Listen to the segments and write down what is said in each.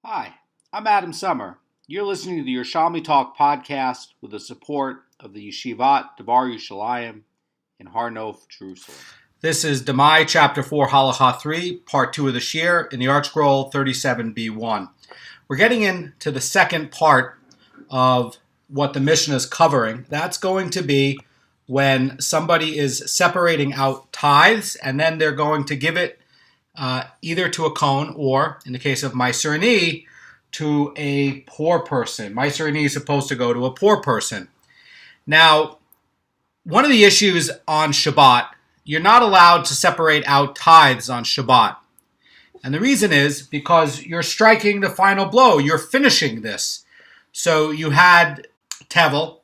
Hi, I'm Adam Summer. You're listening to the Yerushalmi Talk podcast with the support of the Yeshivat Devar Yerushalayim in Har Nof, Jerusalem. This is Demai, Chapter 4, Halacha 3, Part 2 of the Shir, in the Art Scroll 37b1. We're getting into the second part of what the Mishnah is covering. That's going to be when somebody is separating out tithes, and then they're going to give it either to a Goan or, in the case of Meiser Ani, to a poor person. Meiser Ani is supposed to go to a poor person. Now, one of the issues on Shabbat, you're not allowed to separate out tithes on Shabbat. And the reason is because you're striking the final blow. You're finishing this. So you had tevel,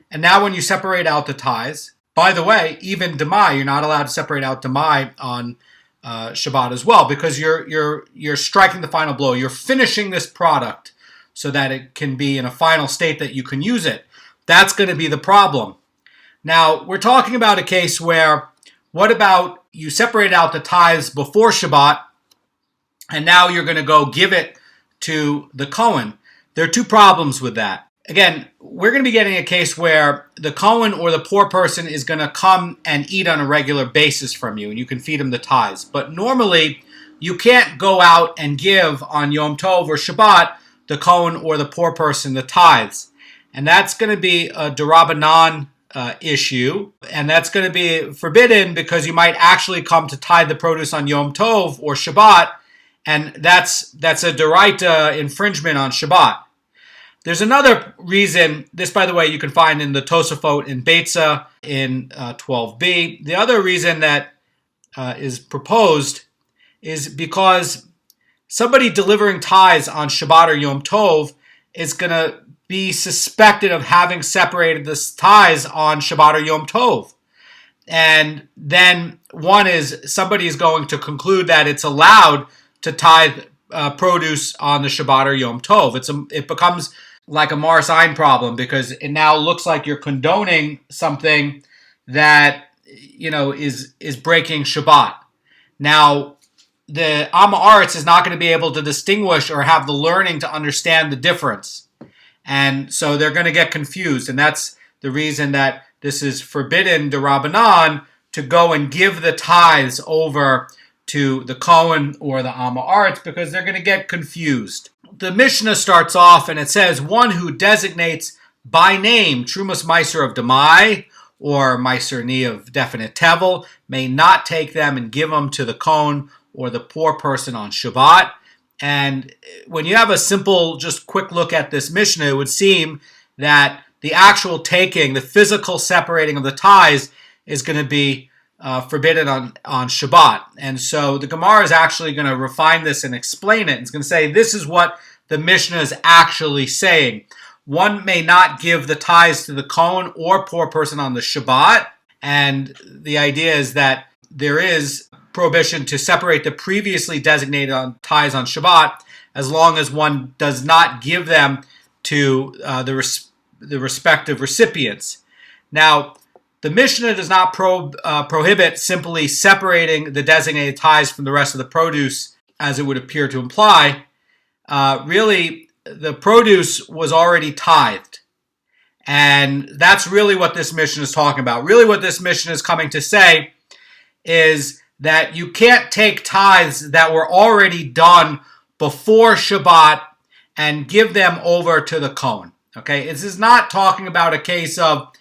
and now when you separate out the tithes, by the way, even Demai, you're not allowed to separate out Demai on Shabbat as well, because you're striking the final blow. You're finishing this product so that it can be in a final state that you can use it. That's going to be the problem. Now, we're talking about a case where, what about you separate out the tithes before Shabbat, and now you're going to go give it to the Goan? There are two problems with that. Again, we're going to be getting a case where the Goan or the poor person is going to come and eat on a regular basis from you, and you can feed him the tithes. But normally, you can't go out and give on Yom Tov or Shabbat the Goan or the poor person the tithes. And that's going to be a d'Rabbanan issue, and that's going to be forbidden because you might actually come to tithe the produce on Yom Tov or Shabbat, and that's a d'oraita infringement on Shabbat. There's another reason. This, by the way, you can find in the Tosafot in Beitza in 12b. The other reason that is proposed is because somebody delivering tithes on Shabbat or Yom Tov is going to be suspected of having separated the tithes on Shabbat or Yom Tov. And then somebody is going to conclude that it's allowed to tithe produce on the Shabbat or Yom Tov. It becomes like a Mars Ein problem, because it now looks like you're condoning something that, is breaking Shabbat. Now, the Am Haaretz is not going to be able to distinguish or have the learning to understand the difference. And so they're going to get confused. And that's the reason that this is forbidden d'Rabbanan, to go and give the tithes over to the Goan or the Am Haaretz, because they're going to get confused. The Mishnah starts off and it says, one who designates by name Trumas Meiser of Demai or Meiser Ani of definite tevel may not take them and give them to the Goan or the poor person on Shabbat. And when you have a simple, just quick look at this Mishnah, it would seem that the actual taking, the physical separating of the tithes, is going to be forbidden on Shabbat. And so the Gemara is actually going to refine this and explain it. It's going to say this is what the Mishnah is actually saying. One may not give the tithes to the Goan or poor person on the Shabbat. And the idea is that there is prohibition to separate the previously designated tithes on Shabbat, as long as one does not give them to the respective recipients. Now, the Mishnah does not prohibit simply separating the designated tithes from the rest of the produce, as it would appear to imply. Really, the produce was already tithed. And that's really what this Mishnah is talking about. Really what this Mishnah is coming to say is that you can't take tithes that were already done before Shabbat and give them over to the Goan. Okay, this is not talking about a case of,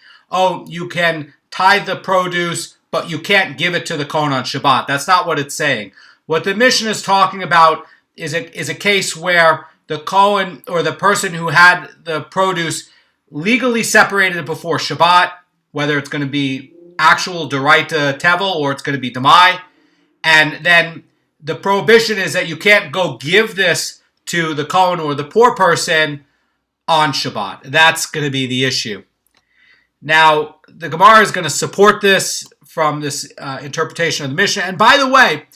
you can tithe the produce, but you can't give it to the Goan on Shabbat. That's not what it's saying. What the Mishnah is talking about is a case where the Goan or the person who had the produce legally separated it before Shabbat, whether it's going to be actual d'oraita tevel or it's going to be Demai, and then the prohibition is that you can't go give this to the Goan or the poor person on Shabbat. That's going to be the issue. Now, the Gemara is going to support this from this interpretation of the Mishnah. And by the way,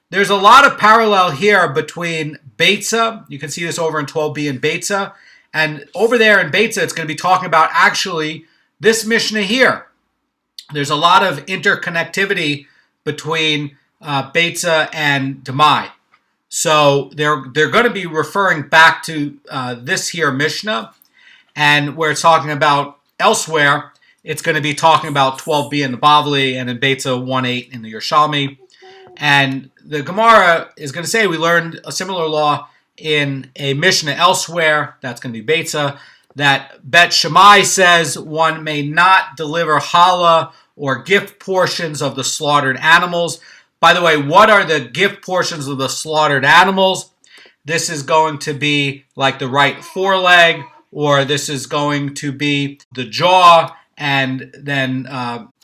there's a lot of parallel here between Beitza. You can see this over in 12b in Beitza. And over there in Beitza, it's going to be talking about actually this Mishnah here. There's a lot of interconnectivity between Beitza and Demai. So they're going to be referring back to this here Mishnah, and where it's talking about elsewhere, it's going to be talking about 12b in the Bavli and in Beitza 1.8 in the Yerushalmi. And the Gemara is going to say we learned a similar law in a Mishnah elsewhere, that's going to be Beitza, that Bet Shammai says one may not deliver challah or gift portions of the slaughtered animals. By the way, what are the gift portions of the slaughtered animals? This is going to be like the right foreleg, or this is going to be the jaw, and then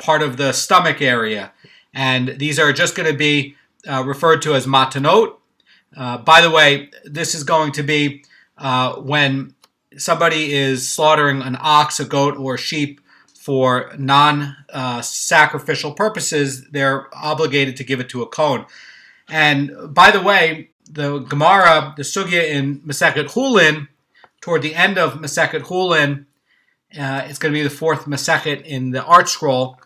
part of the stomach area. And these are just going to be referred to as matanot. By the way, this is going to be when somebody is slaughtering an ox, a goat, or a sheep for non-sacrificial purposes, they're obligated to give it to a Goan. And by the way, the Gemara, the sugya in Masechet Hulin, toward the end of Masechet Hulin, it's going to be the fourth Masechet in the Art Scroll,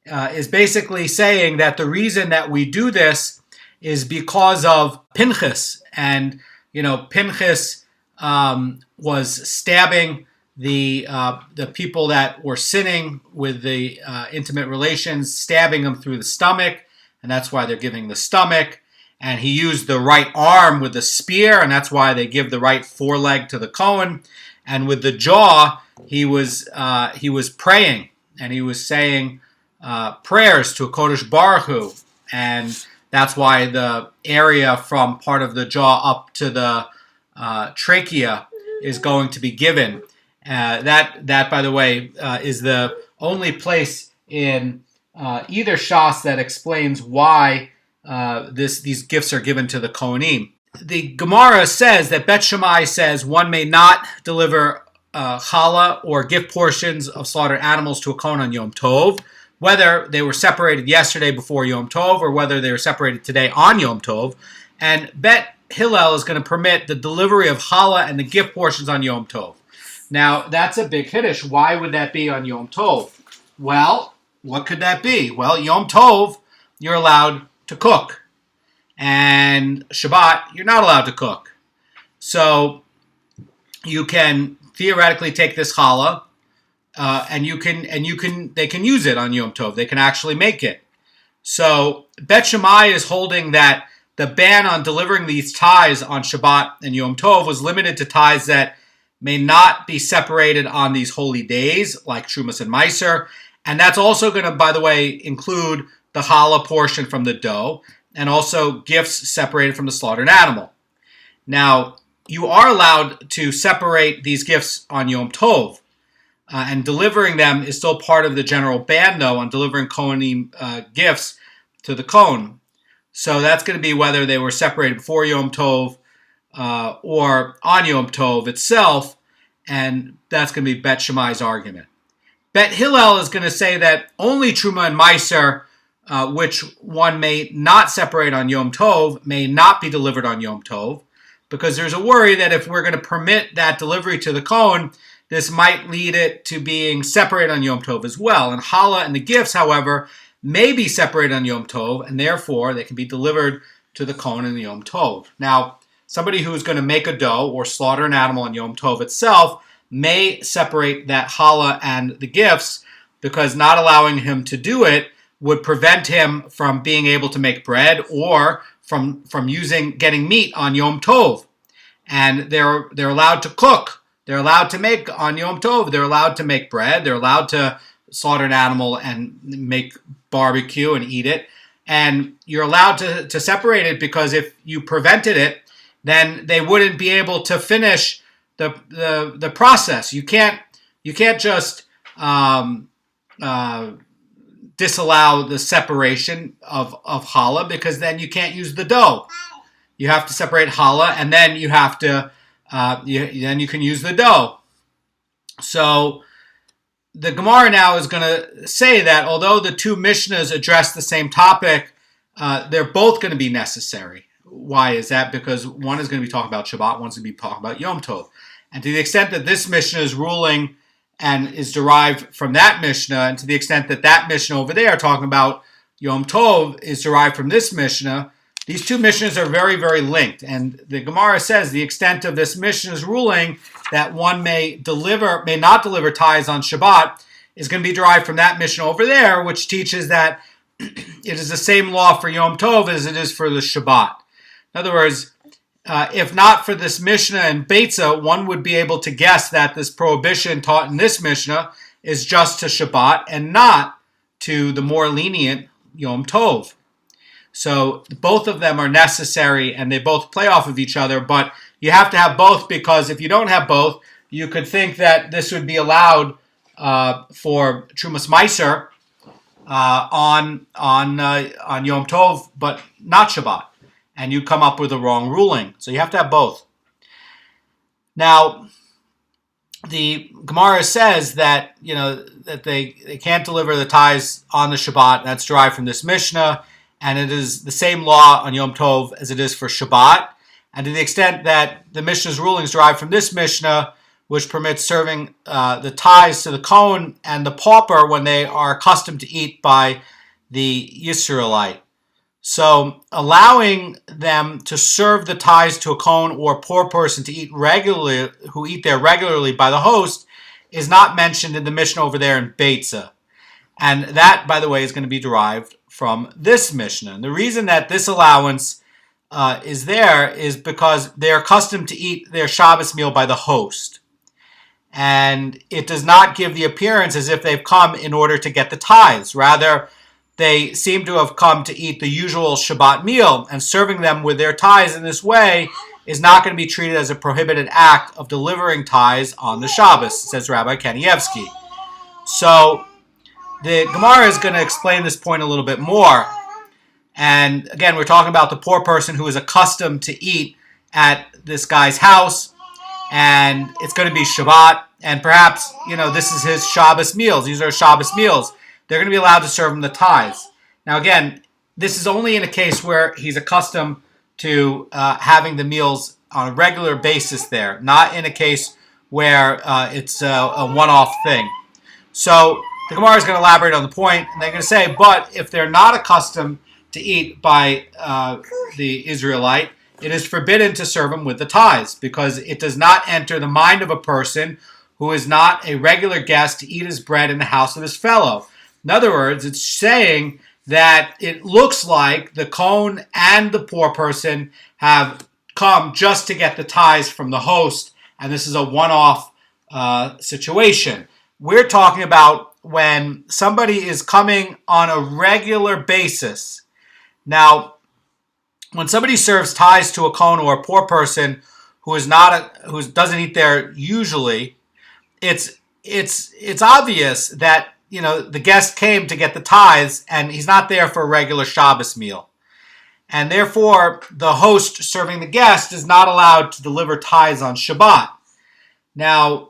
is basically saying that the reason that we do this is because of Pinchas. And, Pinchas was stabbing the people that were sinning with the intimate relations, stabbing them through the stomach, and that's why they're giving the stomach. And he used the right arm with the spear, and that's why they give the right foreleg to the Goan. And with the jaw, he was praying, and he was saying prayers to a Kodesh Baruch Hu, and that's why the area from part of the jaw up to the trachea is going to be given. That, by the way, is the only place in either Shas that explains why these gifts are given to the Kohanim. The Gemara says that Bet Shammai says one may not deliver challah or gift portions of slaughtered animals to a Kohen on Yom Tov, whether they were separated yesterday before Yom Tov or whether they were separated today on Yom Tov. And Bet Hillel is going to permit the delivery of challah and the gift portions on Yom Tov. Now, that's a big hiddush. Why would that be on Yom Tov? Well, what could that be? Well, Yom Tov, you're allowed to cook. And Shabbat, you're not allowed to cook. So you can theoretically take this challah, and they can use it on Yom Tov. They can actually make it. So Bet Shammai is holding that the ban on delivering these tithes on Shabbat and Yom Tov was limited to tithes that may not be separated on these holy days, like Trumas and Meiser. And that's also going to, by the way, include the challah portion from the dough, and also gifts separated from the slaughtered animal. Now, you are allowed to separate these gifts on Yom Tov, and delivering them is still part of the general ban, though, on delivering Kohanim gifts to the Kohen. So that's going to be whether they were separated before Yom Tov or on Yom Tov itself, and that's going to be Bet Shammai's argument. Bet Hillel is going to say that only Truma and Meiser, which one may not separate on Yom Tov, may not be delivered on Yom Tov, because there's a worry that if we're going to permit that delivery to the Kohen, this might lead it to being separated on Yom Tov as well. And challah and the gifts, however, may be separated on Yom Tov, and therefore they can be delivered to the Kohen in the Yom Tov. Now, somebody who's going to make a dough or slaughter an animal on Yom Tov itself may separate that challah and the gifts, because not allowing him to do it would prevent him from being able to make bread or from getting meat on Yom Tov. And they're allowed to cook. They're allowed to make on Yom Tov. They're allowed to make bread. They're allowed to slaughter an animal and make barbecue and eat it. And you're allowed to separate it, because if you prevented it, then they wouldn't be able to finish the process. You can't just disallow the separation of challah, because then you can't use the dough. You have to separate challah, and then you have to then you can use the dough. So the Gemara now is going to say that although the two Mishnahs address the same topic, they're both going to be necessary. Why is that? Because one is going to be talking about Shabbat, one's going to be talking about Yom Tov. And to the extent that this Mishnah is ruling and is derived from that Mishnah, and to the extent that that Mishnah over there talking about Yom Tov is derived from this Mishnah, these two Mishnahs are very, very linked. And the Gemara says the extent of this Mishnah's ruling that one may not deliver tithes on Shabbat is going to be derived from that Mishnah over there, which teaches that it is the same law for Yom Tov as it is for the Shabbat. In other words, if not for this Mishnah and Beitza, one would be able to guess that this prohibition taught in this Mishnah is just to Shabbat and not to the more lenient Yom Tov. So both of them are necessary and they both play off of each other, but you have to have both, because if you don't have both, you could think that this would be allowed for Trumas Meiser on Yom Tov, but not Shabbat, and you come up with the wrong ruling. So you have to have both. Now, the Gemara says that that they can't deliver the tithes on the Shabbat. That's derived from this Mishnah, and it is the same law on Yom Tov as it is for Shabbat. And to the extent that the Mishnah's rulings derived from this Mishnah, which permits serving the tithes to the Goan and the pauper when they are accustomed to eat by the Yisraelite. So allowing them to serve the tithes to a Goan or a poor person to eat regularly, who eat there regularly by the host, is not mentioned in the Mishnah over there in Beitza. And that, by the way, is going to be derived from this Mishnah. And the reason that this allowance is there is because they're accustomed to eat their Shabbos meal by the host. And it does not give the appearance as if they've come in order to get the tithes. Rather, they seem to have come to eat the usual Shabbat meal, and serving them with their tithes in this way is not going to be treated as a prohibited act of delivering tithes on the Shabbos, says Rabbi Kanievsky. So the Gemara is going to explain this point a little bit more. And again, we're talking about the poor person who is accustomed to eat at this guy's house, and it's going to be Shabbat, and perhaps, this is his Shabbos meals. These are Shabbos meals. They're going to be allowed to serve him the tithes. Now again, this is only in a case where he's accustomed to having the meals on a regular basis there, not in a case where it's a one-off thing. So the Gemara is going to elaborate on the point, and they're going to say, but if they're not accustomed to eat by the Israelite, it is forbidden to serve him with the tithes, because it does not enter the mind of a person who is not a regular guest to eat his bread in the house of his fellow. In other words, it's saying that it looks like the Goan and the poor person have come just to get the tithes from the host, and this is a one-off situation. We're talking about when somebody is coming on a regular basis. Now, when somebody serves tithes to a Goan or a poor person who doesn't eat there usually, it's obvious that the guest came to get the tithes, and he's not there for a regular Shabbos meal. And therefore, the host serving the guest is not allowed to deliver tithes on Shabbat. Now,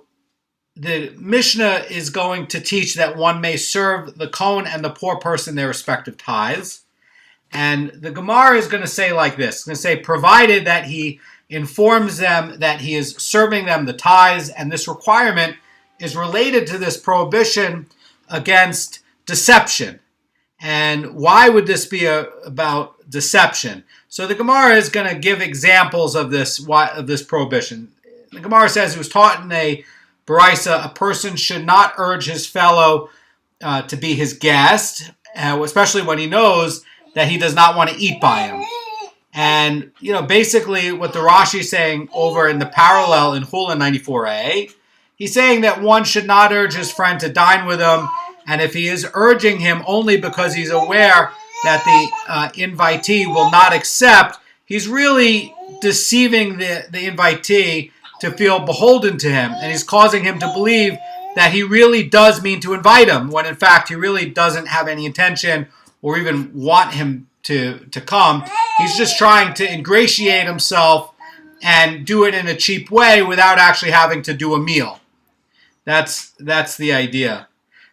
the Mishnah is going to teach that one may serve the Goan and the poor person their respective tithes. And the Gemara is going to say like this. It's going to say, provided that he informs them that he is serving them the tithes, and this requirement is related to this prohibition against deception. And why would this be about deception? So the Gemara is going to give examples of this prohibition. The Gemara says it was taught in a Baraisa, a person should not urge his fellow to be his guest, especially when he knows that he does not want to eat by him. And, basically what the Rashi is saying over in the parallel in Chulin 94a, he's saying that one should not urge his friend to dine with him, and if he is urging him only because he's aware that the invitee will not accept, he's really deceiving the invitee to feel beholden to him, and he's causing him to believe that he really does mean to invite him, when in fact he really doesn't have any intention or even want him to come. He's just trying to ingratiate himself and do it in a cheap way without actually having to do a meal. That's the idea.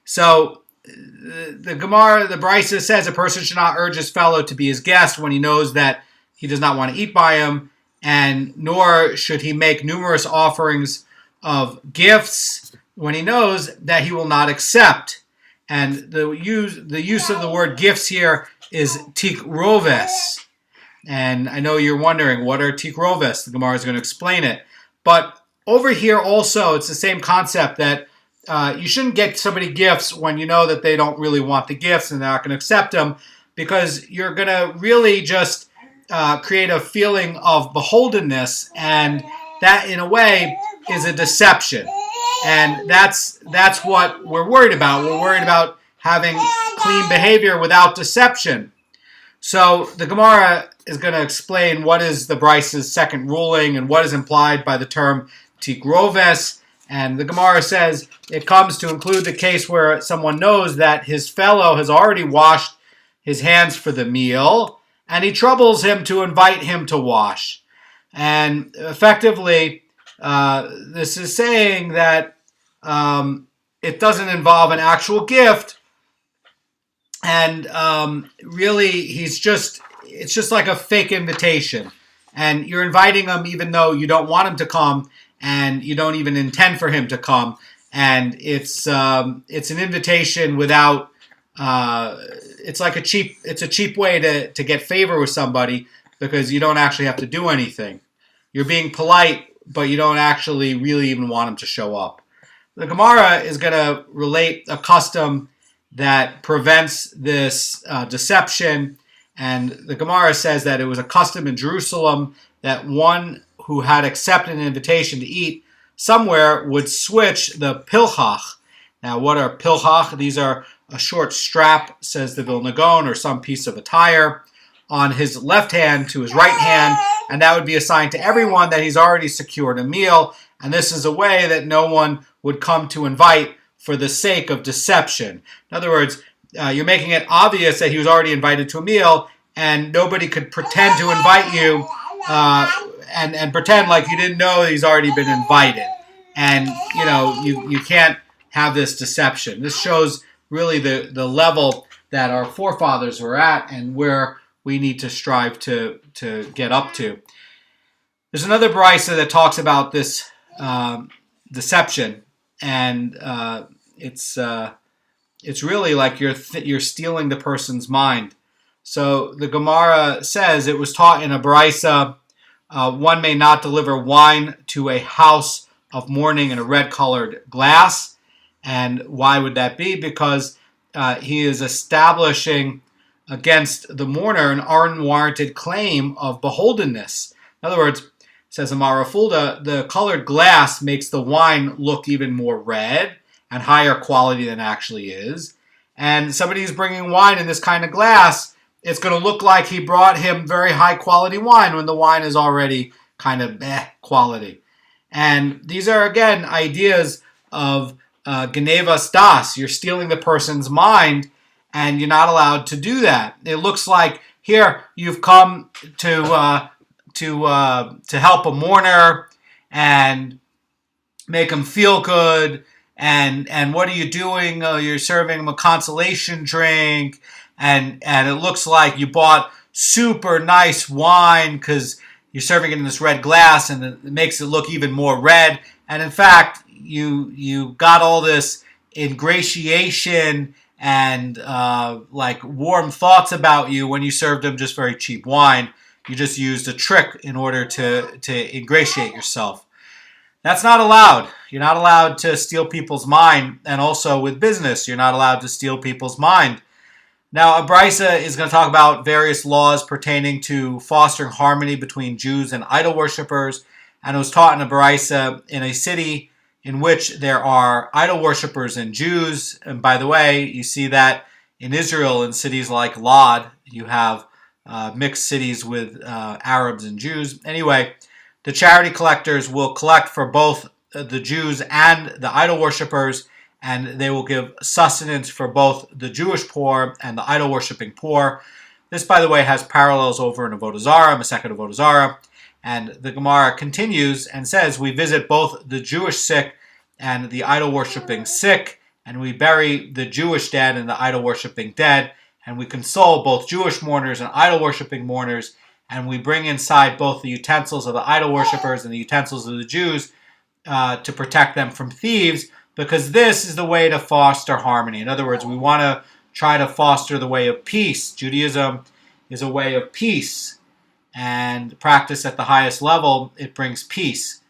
So the Gemara, the Brisa says a person should not urge his fellow to be his guest when he knows that he does not want to eat by him, and nor should he make numerous offerings of gifts when he knows that he will not accept. And the use of the word gifts here is tikroves. And I know you're wondering, what are tikroves? The Gemara is going to explain it. But over here also, it's the same concept that you shouldn't get somebody gifts when you know that they don't really want the gifts and they're not going to accept them, because you're going to really just create a feeling of beholdenness, and that, in a way, is a deception. And that's what we're worried about. We're worried about having clean behavior without deception. So the Gemara is going to explain what is the Brice's second ruling and what is implied by the term tikroves. And the Gemara says it comes to include the case where someone knows that his fellow has already washed his hands for the meal, and he troubles him to invite him to wash. And effectively, this is saying that it doesn't involve an actual gift, and really it's just like a fake invitation. And you're inviting him even though you don't want him to come, and you don't even intend for him to come. And it's an invitation without. It's a cheap way to get favor with somebody, because you don't actually have to do anything. You're being polite, but you don't actually really even want them to show up. The Gemara is going to relate a custom that prevents this deception. And the Gemara says that it was a custom in Jerusalem that one who had accepted an invitation to eat somewhere would switch the pilchach. Now, what are pilchach? These are a short strap, says the Vilna Goan, or some piece of attire, on his left hand to his right hand, and that would be a sign to everyone that he's already secured a meal. And this is a way that no one would come to invite for the sake of deception. In other words, you're making it obvious that he was already invited to a meal, and nobody could pretend to invite you and pretend like you didn't know he's already been invited. And you can't have this deception. This shows really the level that our forefathers were at, and where we need to strive to get up to. There's another brisa that talks about this deception, and it's really like you're stealing the person's mind. So the Gemara says it was taught in a brisa, one may not deliver wine to a house of mourning in a red-colored glass. And why would that be? Because he is establishing against the mourner an unwarranted claim of beholdenness. In other words, says Amara Fulda, the colored glass makes the wine look even more red and higher quality than it actually is. And somebody who's bringing wine in this kind of glass, it's going to look like he brought him very high quality wine when the wine is already kind of quality. And these are, again, ideas of Genevas das. You're stealing the person's mind, and you're not allowed to do that. It looks like here you've come to help a mourner and make him feel good. And what are you doing? You're serving him a consolation drink, and it looks like you bought super nice wine because you're serving it in this red glass, and it makes it look even more red. And in fact, you got all this ingratiation and like warm thoughts about you when you served them just very cheap wine. You just used a trick in order to ingratiate yourself. That's not allowed. You're not allowed to steal people's mind, and also with business, you're not allowed to steal people's mind. Now, a brisa is going to talk about various laws pertaining to fostering harmony between Jews and idol worshippers, and it was taught in a brisa in a city in which there are idol worshippers and Jews. And by the way, you see that in Israel, in cities like Lod, you have mixed cities with Arabs and Jews. Anyway, the charity collectors will collect for both the Jews and the idol worshippers, and they will give sustenance for both the Jewish poor and the idol-worshipping poor. This, by the way, has parallels over in Avodah Zarah, Masechet Avodah Zarah. And the Gemara continues and says, we visit both the Jewish sick and the idol-worshipping sick, and we bury the Jewish dead and the idol-worshipping dead, and we console both Jewish mourners and idol-worshipping mourners, and we bring inside both the utensils of the idol-worshippers and the utensils of the Jews to protect them from thieves, because this is the way to foster harmony. In other words, we want to try to foster the way of peace. Judaism is a way of peace. and practice at the highest level, it brings peace.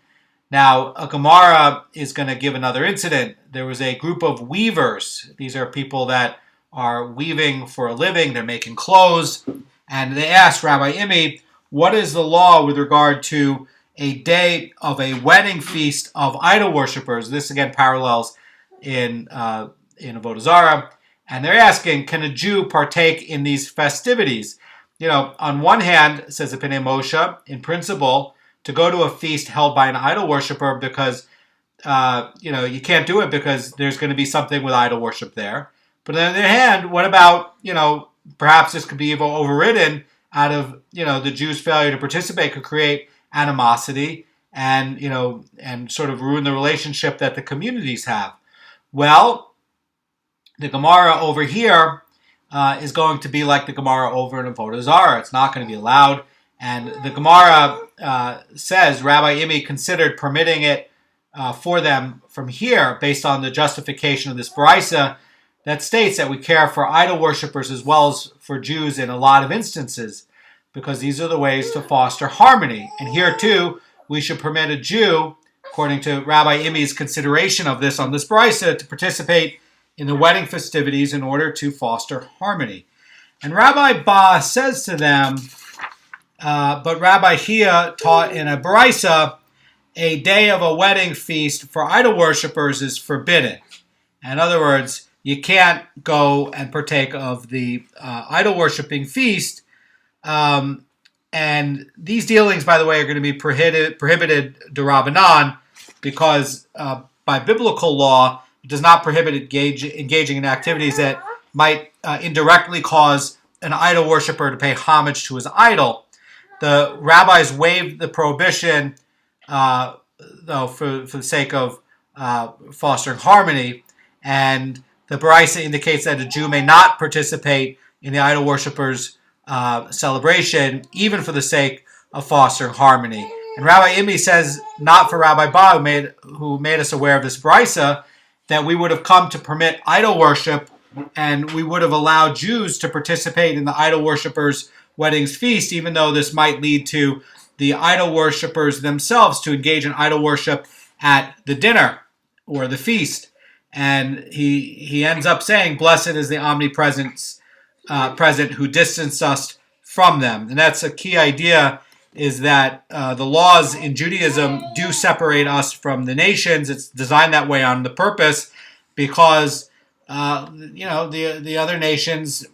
Now, a Gemara is going to give another incident. There was a group of weavers. These are people that are weaving for a living. They're making clothes. And they asked Rabbi Imi, what is the law with regard to a day of a wedding feast of idol worshippers? This, again, parallels in Avodah Zarah. And they're asking, can a Jew partake in these festivities? On one hand, says Epinei Moshe, in principle, to go to a feast held by an idol worshiper because, you can't do it because there's going to be something with idol worship there. But on the other hand, what about, perhaps this could be overridden out of, the Jews' failure to participate could create animosity and, and sort of ruin the relationship that the communities have. Well, the Gemara over here is going to be like the Gemara over in Avodah Zarah. It's not going to be allowed. And the Gemara says Rabbi Imi considered permitting it for them from here based on the justification of this brisa that states that we care for idol worshippers as well as for Jews in a lot of instances because these are the ways to foster harmony. And here too, we should permit a Jew, according to Rabbi Imi's consideration of this on this brisa, to participate in the wedding festivities in order to foster harmony. And Rabbi Ba says to them, but Rabbi Hia taught in a brisa, a day of a wedding feast for idol worshippers is forbidden. In other words, you can't go and partake of the idol worshipping feast. And these dealings, by the way, are going to be prohibited d'Rabbanan because by biblical law, it does not prohibit engaging in activities that might indirectly cause an idol worshiper to pay homage to his idol. The rabbis waived the prohibition, though, for the sake of fostering harmony, and the Baraisa indicates that a Jew may not participate in the idol worshippers' celebration, even for the sake of fostering harmony. And Rabbi Imi says, not for Rabbi Ba, who made us aware of this Baraisa, that we would have come to permit idol worship, and we would have allowed Jews to participate in the idol worshippers' weddings feast, even though this might lead to the idol worshippers themselves to engage in idol worship at the dinner or the feast. And he ends up saying, blessed is the omnipresent present who distanced us from them. And that's a key idea, is that the laws in Judaism do separate us from the nations. It's designed that way on the purpose because, the other nations,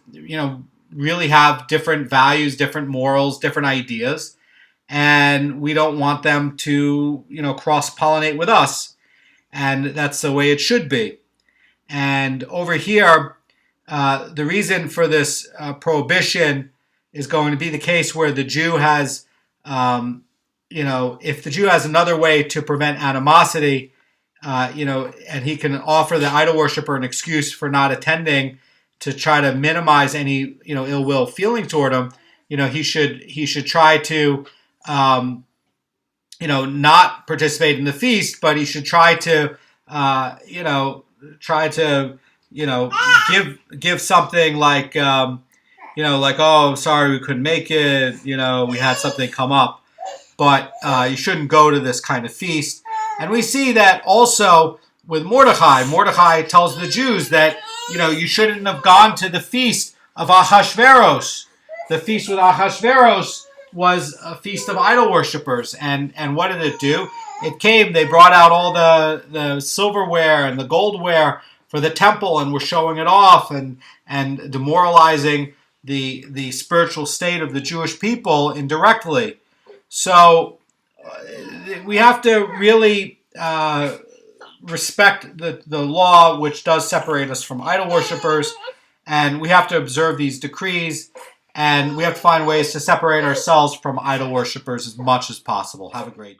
really have different values, different morals, different ideas, and we don't want them to, cross-pollinate with us, and that's the way it should be. And over here, the reason for this prohibition is going to be the case where the Jew has, if the Jew has another way to prevent animosity, and he can offer the idol worshiper an excuse for not attending to try to minimize any, ill will feeling toward him, he should try to, not participate in the feast, but he should try to, give something like, oh, sorry, we couldn't make it, we had something come up, but you shouldn't go to this kind of feast. And we see that also with Mordechai. Mordechai tells the Jews that, you shouldn't have gone to the feast of Ahasuerus. The feast with Ahasuerus was a feast of idol worshippers. And what did it do? They brought out all the silverware and the goldware for the temple and were showing it off and demoralizing the spiritual state of the Jewish people indirectly. So we have to really respect the law, which does separate us from idol worshippers, and we have to observe these decrees, and we have to find ways to separate ourselves from idol worshippers as much as possible. Have a great day.